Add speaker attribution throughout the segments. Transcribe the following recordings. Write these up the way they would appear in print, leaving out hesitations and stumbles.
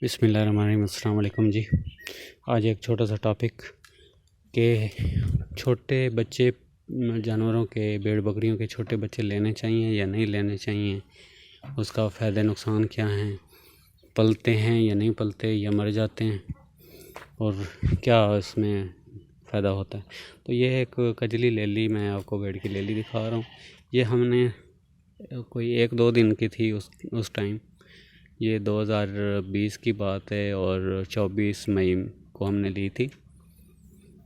Speaker 1: बिस्मिल्लाहिर्रहमानिर्रहीम। अस्सलाम वालेकुम जी। आज एक छोटा सा टॉपिक के छोटे बच्चे जानवरों के भेड़ बकरियों के छोटे बच्चे लेने चाहिए या नहीं लेने चाहिए, उसका फ़ायदे नुकसान क्या हैं, पलते हैं या नहीं पलते या मर जाते हैं और क्या इसमें फ़ायदा होता है। तो ये एक कजली ले ली, मैं आपको भेड़ की ले ली दिखा रहा हूँ। ये हमने कोई 1-2 दिन की थी उस टाइम। ये 2020 की बात है और 24 मई को हमने ली थी।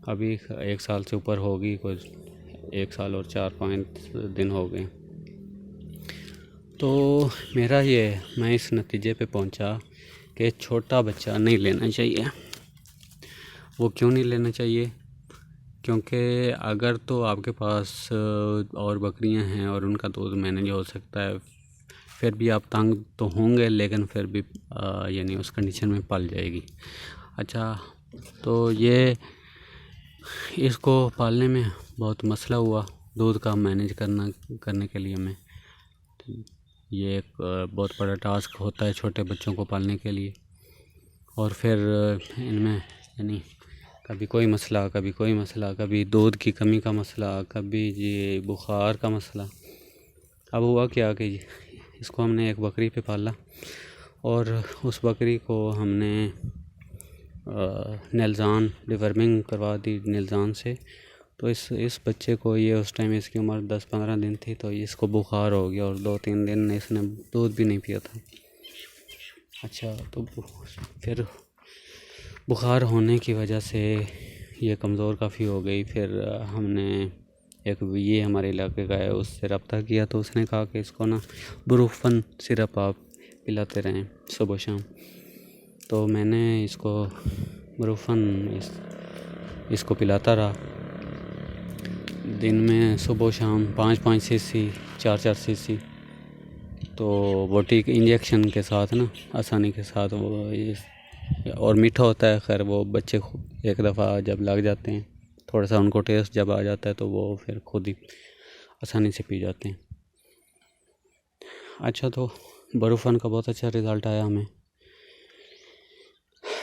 Speaker 1: अभी 1 साल से ऊपर होगी, कुछ 1 साल और 4-5 दिन हो गए। तो मैं इस नतीजे पे पहुंचा कि छोटा बच्चा नहीं लेना चाहिए। वो क्यों नहीं लेना चाहिए? क्योंकि अगर तो आपके पास और बकरियां हैं और उनका दूध मैनेज हो सकता है, फिर भी आप तंग तो होंगे, लेकिन फिर भी यानी उस कंडीशन में पल जाएगी। अच्छा, तो ये इसको पालने में बहुत मसला हुआ, दूध का मैनेज करने के लिए हमें। तो ये एक बहुत बड़ा टास्क होता है छोटे बच्चों को पालने के लिए। और फिर इनमें यानी कभी कोई मसला, कभी दूध की कमी का मसला, कभी ये बुखार का मसला। अब हुआ क्या कि इसको हमने एक बकरी पे पाला और उस बकरी को हमने नेल्ज़ान डिवर्मिंग करवा दी नेल्ज़ान से। तो इस बच्चे को, ये उस टाइम इसकी उम्र 10-15 दिन थी, तो इसको बुखार हो गया और 2-3 दिन इसने दूध भी नहीं पिया था। अच्छा, तो फिर बुखार होने की वजह से ये कमज़ोर काफ़ी हो गई। फिर हमने ये हमारे इलाके का है, उससे रब्ता किया, तो उसने कहा कि इसको ना ब्रूफन सिरप आप पिलाते रहें सुबह शाम। तो मैंने इसको ब्रूफन इसको पिलाता रहा दिन में, सुबह शाम 5-5 सीसी, 4-4 सीसी। तो वो ठीक इंजेक्शन के साथ ना आसानी के साथ और मीठा होता है। खैर, वो बच्चे एक दफ़ा जब लग जाते हैं, थोड़ा सा उनको टेस्ट जब आ जाता है, तो वो फिर खुद ही आसानी से पी जाते हैं। अच्छा, तो ब्रूफन का बहुत अच्छा रिज़ल्ट आया हमें।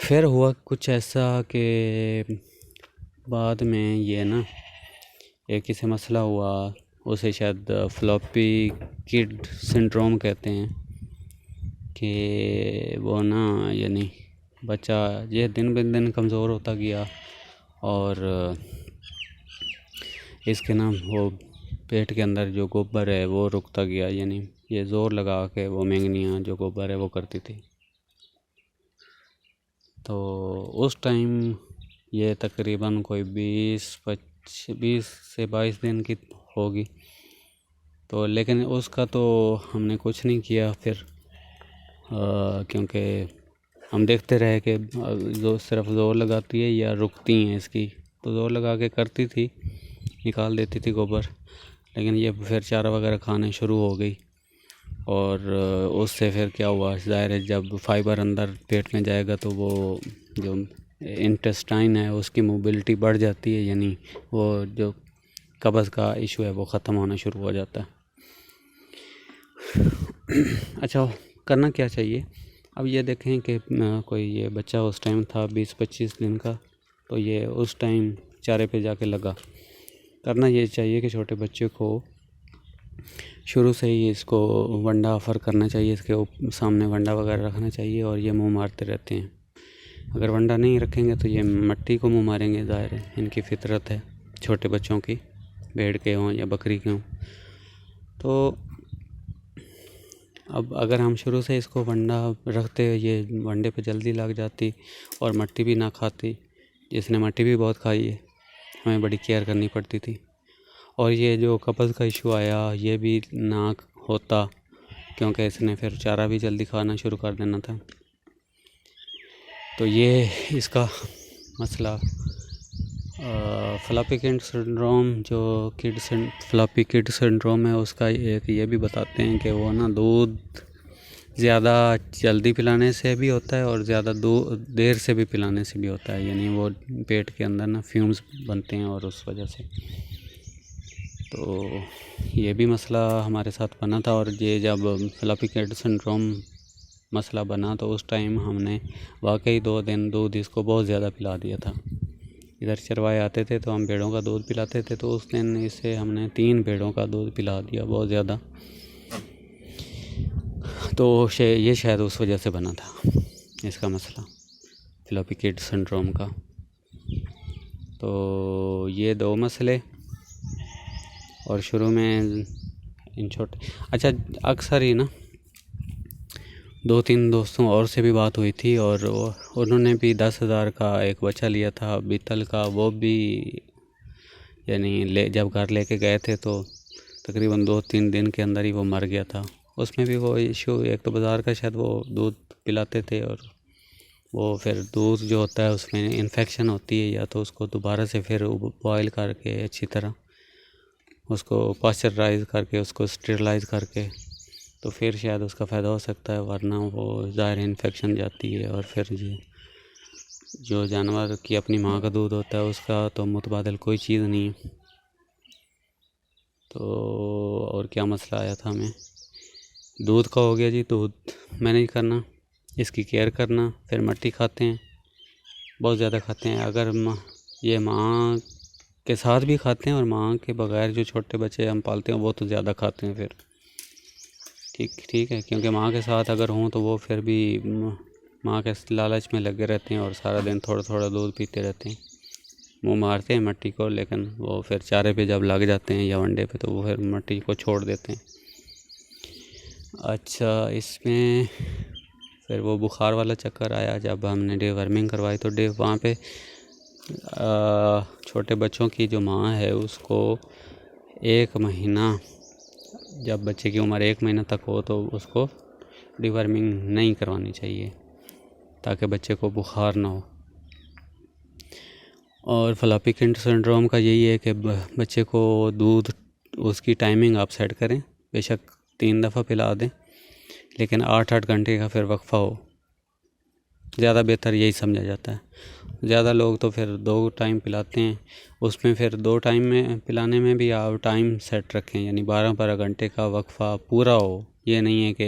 Speaker 1: फिर हुआ कुछ ऐसा कि बाद में ये ना एक किसी मसला हुआ, उसे शायद फ्लॉपी किड सिंड्रोम कहते हैं, कि वो ना यानी बच्चा ये दिन ब दिन कमज़ोर होता गया और इसके ना वो पेट के अंदर जो गोबर है वो रुकता गया, यानी ये ज़ोर लगा के वो मेंगनियाँ जो गोबर है वो करती थी। तो उस टाइम ये तकरीबन कोई 20 से 22 दिन की होगी। तो लेकिन उसका तो हमने कुछ नहीं किया फिर, क्योंकि हम देखते रहे कि जो सिर्फ ज़ोर लगाती है या रुकती हैं इसकी। तो ज़ोर लगा के करती थी, निकाल देती थी गोबर, लेकिन ये फिर चारा वगैरह खाने शुरू हो गई। और उससे फिर क्या हुआ, ज़ाहिर है जब फाइबर अंदर पेट में जाएगा तो वो जो इंटेस्टाइन है उसकी मोबिलिटी बढ़ जाती है, यानी वो जो कब्ज़ का इशू है वो ख़त्म होना शुरू हो जाता है। अच्छा, करना क्या चाहिए? अब ये देखें कि कोई ये बच्चा उस टाइम था 20-25 दिन का, तो ये उस टाइम चारे पे जाके लगा। करना ये चाहिए कि छोटे बच्चे को शुरू से ही इसको वंडा ऑफ़र करना चाहिए, इसके सामने वंडा वगैरह रखना चाहिए, और ये मुंह मारते रहते हैं। अगर वंडा नहीं रखेंगे तो ये मट्टी को मुंह मारेंगे, ज़ाहिर है इनकी फितरत है छोटे बच्चों की, भेड़ के हों या बकरी के हों। तो अब अगर हम शुरू से इसको वंडा रखते, ये वंडे पे जल्दी लग जाती और मट्टी भी ना खाती। इसने मट्टी भी बहुत खाई है, हमें बड़ी केयर करनी पड़ती थी। और ये जो कब्ज़ का इशू आया ये भी ना होता, क्योंकि इसने फिर चारा भी जल्दी खाना शुरू कर देना था। तो ये इसका मसला फ्लॉपी किड सिंड्रोम, जो फ्लॉपी किड सिंड्रोम है, उसका एक ये भी बताते हैं कि वो ना दूध ज़्यादा जल्दी पिलाने से भी होता है और ज़्यादा देर से भी पिलाने से भी होता है, यानी वो पेट के अंदर ना फ्यूम्स बनते हैं और उस वजह से। तो ये भी मसला हमारे साथ बना था। और ये जब फ्लॉपी किड सिंड्रोम मसला बना तो उस टाइम हमने वाकई 2 दिन दूध इसको बहुत ज़्यादा पिला दिया था। इधर चरवाए आते थे तो हम भेड़ों का दूध पिलाते थे, तो उस दिन इसे हमने 3 भेड़ों का दूध पिला दिया बहुत ज़्यादा। तो ये शायद उस वजह से बना था इसका मसला, फ्लॉपी किड सिंड्रोम का। तो ये 2 मसले। और शुरू में इन छोटे अच्छा अक्सर ही ना 2-3 दोस्तों और से भी बात हुई थी और उन्होंने भी 10,000 का एक बच्चा लिया था बीतल का। वो भी यानी जब घर लेके गए थे तो तकरीबन 2-3 दिन के अंदर ही वो मर गया था। उसमें भी वो इशू, एक तो बाज़ार का शायद वो दूध पिलाते थे और वो फिर दूध जो होता है उसमें इन्फेक्शन होती है, या तो उसको दोबारा से फिर बॉयल करके अच्छी तरह उसको पास्चराइज करके उसको स्टेरलाइज करके तो फिर शायद उसका फ़ायदा हो सकता है, वरना वो ज़ाहिर इन्फेक्शन जाती है। और फिर जो जानवर की अपनी माँ का दूध होता है उसका तो मुतबादल कोई चीज़ नहीं है। तो और क्या मसला आया था हमें, दूध का हो गया जी। दूध मैनेज करना, इसकी केयर करना। फिर मट्टी खाते हैं, बहुत ज़्यादा खाते हैं। अगर ये माँ के साथ भी खाते हैं और माँ के बगैर जो छोटे बच्चे हम पालते हैं वो तो ज़्यादा खाते हैं फिर। ठीक है, क्योंकि माँ के साथ अगर हों तो वो फिर भी माँ के लालच में लगे रहते हैं और सारा दिन थोड़ा थोड़ा दूध पीते रहते हैं, मुँह मारते हैं मट्टी को, लेकिन वो फिर चारे पे जब लग जाते हैं या वनडे पे तो वो फिर मट्टी को छोड़ देते हैं। अच्छा, इसमें फिर वो बुखार वाला चक्कर आया जब हमने डीवर्मिंग करवाई। तो वहाँ पे छोटे बच्चों की जो माँ है उसको 1 महीना, जब बच्चे की उम्र 1 महीना तक हो तो उसको डीवर्मिंग नहीं करवानी चाहिए ताकि बच्चे को बुखार ना हो। और फ्लॉपी किड सिंड्रोम का यही है कि बच्चे को दूध उसकी टाइमिंग आप सेट करें, बेशक 3 दफ़ा पिला दें, लेकिन 8-8 घंटे का फिर वक्फ़ा हो, ज़्यादा बेहतर यही समझा जाता है। ज़्यादा लोग तो फिर 2 टाइम पिलाते हैं, उसमें फिर 2 टाइम में पिलाने में भी आप टाइम सेट रखें, यानी 12-12 घंटे का वक्फ़ा पूरा हो। ये नहीं है कि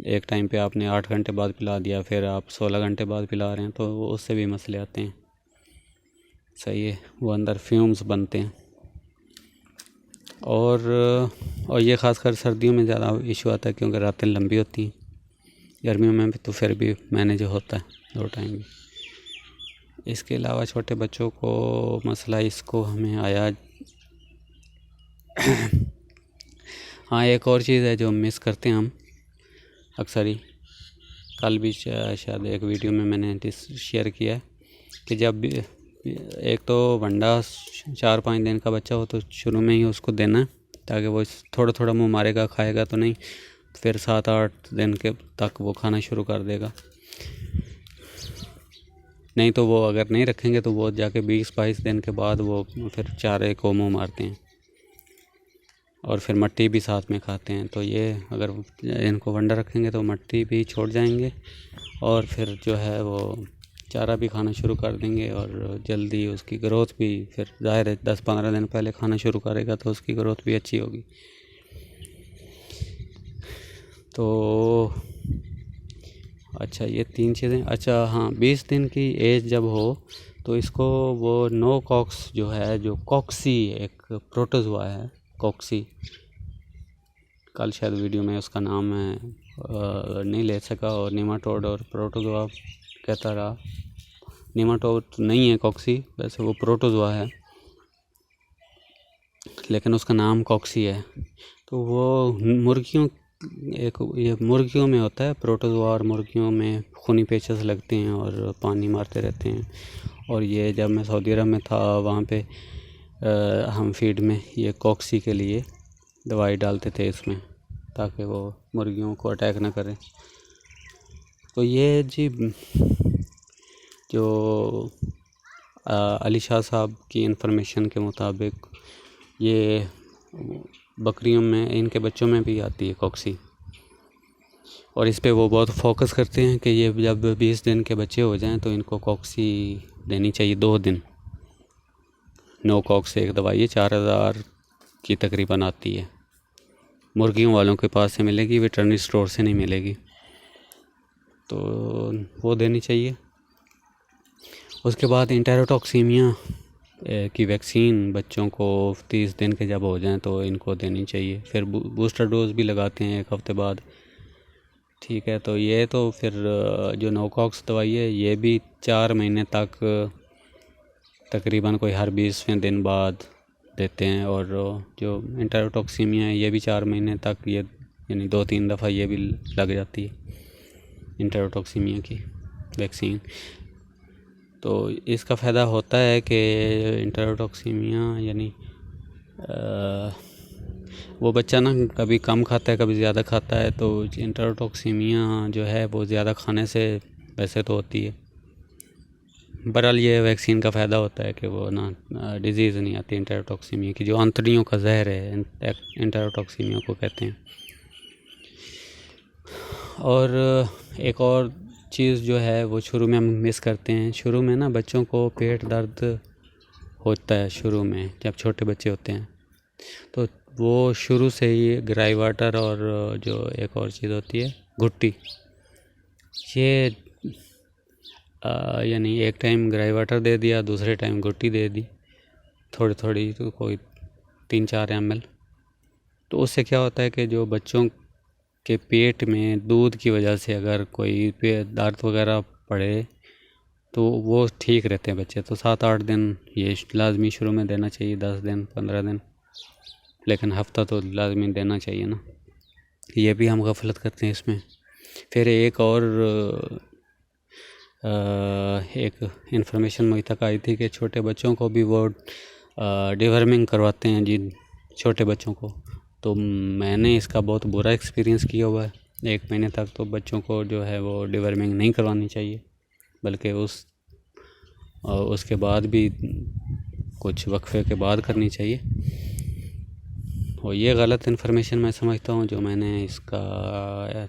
Speaker 1: एक टाइम पे आपने 8 घंटे बाद पिला दिया फिर आप 16 घंटे बाद पिला रहे हैं, तो उससे भी मसले आते हैं। सही है, वो अंदर फ्यूम्स बनते हैं। और ये ख़ासकर सर्दियों में ज़्यादा इशू आता है क्योंकि रातें लंबी होती हैं। गर्मियों में भी तो फिर भी मैनेज होता है 2 टाइम भी। इसके अलावा छोटे बच्चों को मसला इसको हमें आया हाँ, एक और चीज़ है जो मिस करते हैं हम अक्सर ही। कल भी शायद एक वीडियो में मैंने शेयर किया है कि जब भी एक तो वंडा 4-5 दिन का बच्चा हो तो शुरू में ही उसको देना, ताकि वो थोड़ा थोड़ा मुँह मारेगा, खाएगा तो नहीं, फिर 7-8 दिन के तक वो खाना शुरू कर देगा। नहीं तो वो अगर नहीं रखेंगे तो वो जाके 20-22 दिन के बाद वो फिर चारे को मुँह मारते हैं और फिर मट्टी भी साथ में खाते हैं। तो ये अगर इनको वंडा रखेंगे तो मट्टी भी छोड़ जाएंगे और फिर जो है वो चारा भी खाना शुरू कर देंगे और जल्दी उसकी ग्रोथ भी, फिर ज़ाहिर है 10-15 दिन पहले खाना शुरू करेगा तो उसकी ग्रोथ भी अच्छी होगी। तो अच्छा, ये 3 चीज़ें। अच्छा हाँ, 20 दिन की एज जब हो तो इसको वो नो कॉक्स जो है, जो कॉक्सी एक प्रोटोजोआ है, कॉक्सी, कल शायद वीडियो में उसका नाम मैं नहीं ले सका, और निमाटोड और प्रोटोजोआ कहता रहा। निमाटोड नहीं है कॉक्सी, वैसे वो प्रोटोजोआ है लेकिन उसका नाम कॉक्सी है। तो वो ये मुर्गियों में होता है प्रोटोजोआ, और मुर्गियों में खूनी पेचस लगते हैं और पानी मारते रहते हैं। और ये जब मैं सऊदी अरब में था वहाँ पे हम फीड में ये कॉक्सी के लिए दवाई डालते थे इसमें, ताकि वो मुर्गियों को अटैक ना करे। तो ये जी जो अली शाह साहब की इन्फॉर्मेशन के मुताबिक ये बकरियों में, इनके बच्चों में भी आती है कॉक्सी, और इस पे वो बहुत फोकस करते हैं कि ये जब 20 दिन के बच्चे हो जाएं तो इनको कॉक्सी देनी चाहिए 2 दिन। नो कॉक्स एक दवाई है, 4000 की तकरीबन आती है, मुर्गियों वालों के पास से मिलेगी, वेटरनरी स्टोर से नहीं मिलेगी। तो वो देनी चाहिए। उसके बाद इंटेरोटॉक्सीमिया की वैक्सीन बच्चों को 30 दिन के जब हो जाएं तो इनको देनी चाहिए। फिर बूस्टर डोज भी लगाते हैं 1 हफ्ते बाद। ठीक है, तो ये तो फिर जो नोकॉक्स दवाई है ये भी 4 महीने तक तकरीबन कोई हर 20वें दिन बाद देते हैं। और जो इंटेरोटॉक्सीमिया है ये भी 4 महीने तक, ये यानी 2-3 दफ़ा ये भी लग जाती है इंटेरोटॉक्सीमिया की वैक्सीन। तो इसका फ़ायदा होता है कि इंटेरोटॉक्सीमिया यानी वो बच्चा ना कभी कम खाता है कभी ज़्यादा खाता है, तो इंटेरोटॉक्सीमिया जो है वो ज़्यादा खाने से वैसे तो होती है। बहरहाल ये वैक्सीन का फ़ायदा होता है कि वो ना डिज़ीज़ नहीं आती इंटेरोटॉक्सीमिया की, जो आंतड़ियों का जहर है इंटेरोटॉक्सीमिया को कहते हैं। और एक और चीज़ जो है वो शुरू में हम मिस करते हैं। शुरू में ना बच्चों को पेट दर्द होता है शुरू में, जब छोटे बच्चे होते हैं तो वो शुरू से ही ग्राई वाटर और जो एक और चीज़ होती है घुट्टी, ये यानी एक टाइम ग्राई वाटर दे दिया, दूसरे टाइम घुट्टी दे दी थोड़ी थोड़ी, तो कोई 3-4 ml। तो उससे क्या होता है कि जो बच्चों के पेट में दूध की वजह से अगर कोई दर्द वगैरह पड़े तो वो ठीक रहते हैं बच्चे। तो 7-8 दिन ये लाजमी शुरू में देना चाहिए, 10 दिन 15 दिन, लेकिन हफ्ता तो लाजमी देना चाहिए ना। ये भी हम गफलत करते हैं इसमें। फिर एक और एक इन्फॉर्मेशन मुझ तक आई थी कि छोटे बच्चों को भी वो डिवर्मिंग करवाते हैं जी, छोटे बच्चों को। तो मैंने इसका बहुत बुरा एक्सपीरियंस किया हुआ है। 1 महीने तक तो बच्चों को जो है वो डिवर्मिंग नहीं करवानी चाहिए, बल्कि उसके बाद भी कुछ वक्फे के बाद करनी चाहिए। और ये गलत इन्फॉर्मेशन मैं समझता हूँ जो मैंने इसका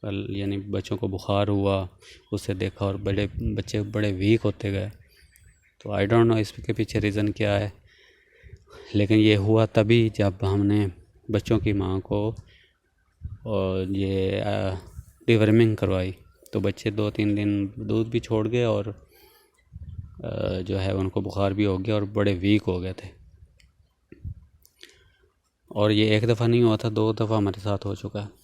Speaker 1: यानी बच्चों को बुखार हुआ उससे देखा और बच्चे बड़े वीक होते गए। तो आई डोंट नो इसके पीछे रीज़न क्या है, लेकिन ये हुआ तभी जब हमने बच्चों की माँ को और ये डिवर्मिंग करवाई। तो बच्चे 2-3 दिन दूध भी छोड़ गए और जो है उनको बुखार भी हो गया और बड़े वीक हो गए थे। और ये 1 दफ़ा नहीं हुआ था, 2 दफ़ा हमारे साथ हो चुका है।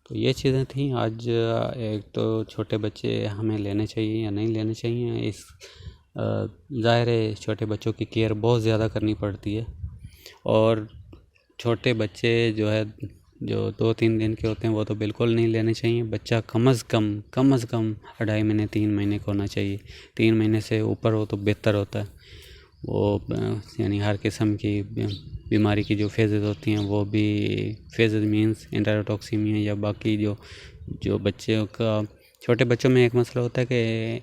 Speaker 1: तो ये चीज़ें थी आज। एक तो छोटे बच्चे हमें लेने चाहिए या नहीं लेने चाहिए, इस ज़ाहिर है छोटे बच्चों की केयर बहुत ज़्यादा करनी पड़ती है। और छोटे बच्चे जो है जो 2-3 दिन के होते हैं वो तो बिल्कुल नहीं लेने चाहिए। बच्चा कम से कम 2.5 महीने 3 महीने का होना चाहिए। 3 महीने से ऊपर हो तो बेहतर होता है। वो यानी हर किस्म की बीमारी की जो फेजेज़ होती हैं वो भी, फेजेज़ मींस इंटेरोटॉक्सीमिया या बाकी जो बच्चों का, छोटे बच्चों में एक मसला होता है कि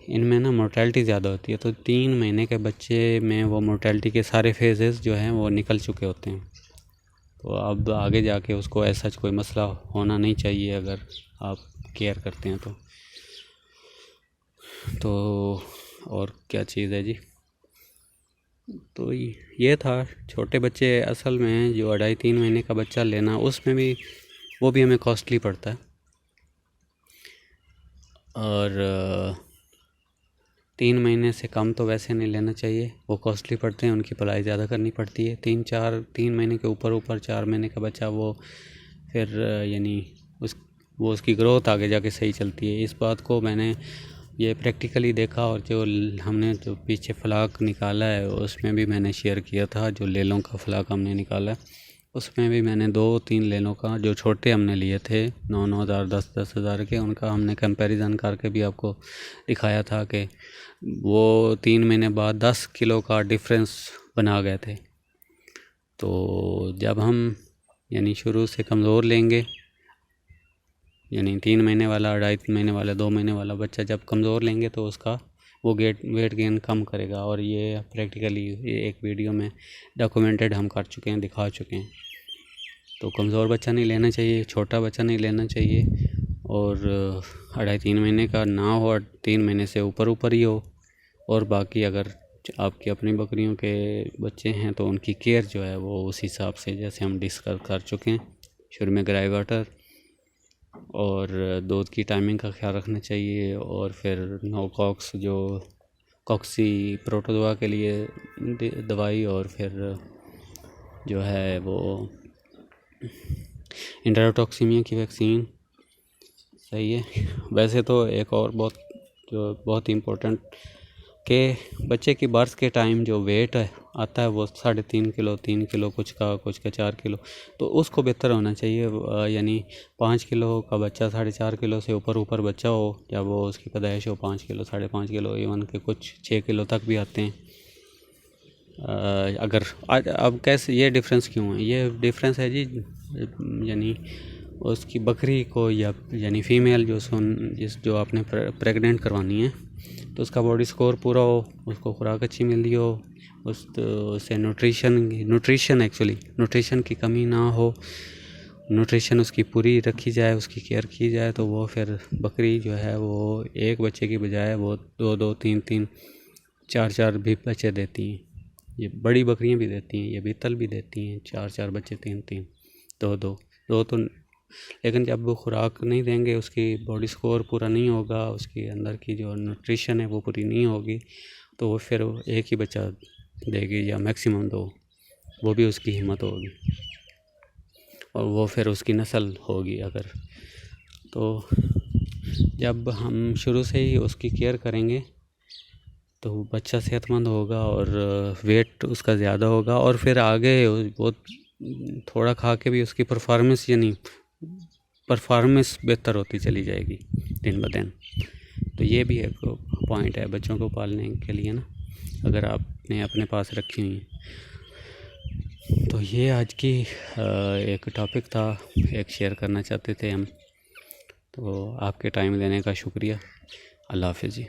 Speaker 1: इनमें ना मोर्टेलिटी ज़्यादा होती है। तो 3 महीने के बच्चे में वो मोर्टेलिटी के सारे फेजेज़ जो हैं वो निकल चुके होते हैं। तो अब आगे जाके उसको ऐसा कोई मसला होना नहीं चाहिए अगर आप केयर करते हैं तो और क्या चीज़ है जी। तो ये था छोटे बच्चे असल में जो 2.5-3 महीने का बच्चा लेना, उसमें भी वो भी हमें कॉस्टली पड़ता है। और 3 महीने से कम तो वैसे नहीं लेना चाहिए, वो कॉस्टली पड़ते हैं, उनकी पढ़ाई ज़्यादा करनी पड़ती है। 3 महीने के ऊपर 4 महीने का बच्चा वो फिर यानी उसकी ग्रोथ आगे जाके सही चलती है। इस बात को मैंने ये प्रैक्टिकली देखा। और हमने जो पीछे फ्लाक निकाला है उसमें भी मैंने शेयर किया था, जो लेलों का फ्लाक हमने निकाला है उसमें भी मैंने 2-3 लेलों का जो छोटे हमने लिए थे 9-9 हज़ार 10-10 हज़ार के, उनका हमने कंपैरिजन करके भी आपको दिखाया था कि वो 3 महीने बाद 10 किलो का डिफरेंस बना गए थे। तो जब हम यानी शुरू से कमज़ोर लेंगे, यानी 3 महीने वाला, 2.5 महीने वाला, 2 महीने वाला बच्चा जब कमज़ोर लेंगे तो उसका वो वेट गेन कम करेगा। और ये प्रैक्टिकली एक वीडियो में डॉक्यूमेंटेड हम कर चुके हैं, दिखा चुके हैं। तो कमज़ोर बच्चा नहीं लेना चाहिए, छोटा बच्चा नहीं लेना चाहिए, और 2.5-3 महीने का ना हो, 3 महीने से ऊपर ही हो। और बाकी अगर आपकी अपनी बकरियों के बच्चे हैं तो उनकी केयर जो है वो उस हिसाब से, जैसे हम डिस्कस कर चुके हैं शुरू में, ग्राई वाटर और दूध की टाइमिंग का ख्याल रखना चाहिए। और फिर नो कॉक्स जो कॉक्सी प्रोटो दवा के लिए दवाई, और फिर जो है वो इंटेरोटॉक्सीमिया की वैक्सीन। सही है। वैसे तो एक और बहुत इम्पोर्टेंट कि बच्चे की बर्थ के टाइम जो वेट है आता है वो 3.5 किलो, 3 किलो, कुछ का 4 किलो, तो उसको बेहतर होना चाहिए। यानी 5 किलो का बच्चा 4.5 किलो से ऊपर बच्चा हो, जब वो उसकी पैदाइश हो 5 किलो, 5.5 किलो, इवन के कुछ 6 किलो तक भी आते हैं। अगर अब कैसे ये डिफरेंस क्यों है? ये डिफरेंस है जी, यानी उसकी बकरी को या यानी फ़ीमेल जो आपने प्रेग्नेंट करवानी है, तो उसका बॉडी स्कोर पूरा हो, उसको खुराक अच्छी मिल रही हो, उससे न्यूट्रिशन की कमी ना हो, न्यूट्रिशन उसकी पूरी रखी जाए, उसकी केयर की जाए, तो वो फिर बकरी जो है वो एक बच्चे की बजाय वो 2-2, 3-3, 4-4 भी बच्चे देती हैं। ये बड़ी बकरियां भी देती हैं, ये बीतल भी देती हैं 4-4 बच्चे, 3-3, 2-2 तो। लेकिन जब वो खुराक नहीं देंगे, उसकी बॉडी स्कोर पूरा नहीं होगा, उसके अंदर की जो न्यूट्रिशन है वो पूरी नहीं होगी, तो वो फिर एक ही बच्चा देगी या मैक्सिमम 2, वो भी उसकी हिम्मत होगी और वो फिर उसकी नस्ल होगी। अगर तो जब हम शुरू से ही उसकी केयर करेंगे तो बच्चा सेहतमंद होगा और वेट उसका ज़्यादा होगा, और फिर आगे वो थोड़ा खा के भी उसकी परफॉर्मेंस बेहतर होती चली जाएगी दिन ब दिन। तो ये भी एक पॉइंट है बच्चों को पालने के लिए ना, अगर आपने अपने पास रखी हुई है। तो ये आज की एक टॉपिक था, एक शेयर करना चाहते थे हम। तो आपके टाइम देने का शुक्रिया। अल्लाह हाफ़िज़ जी।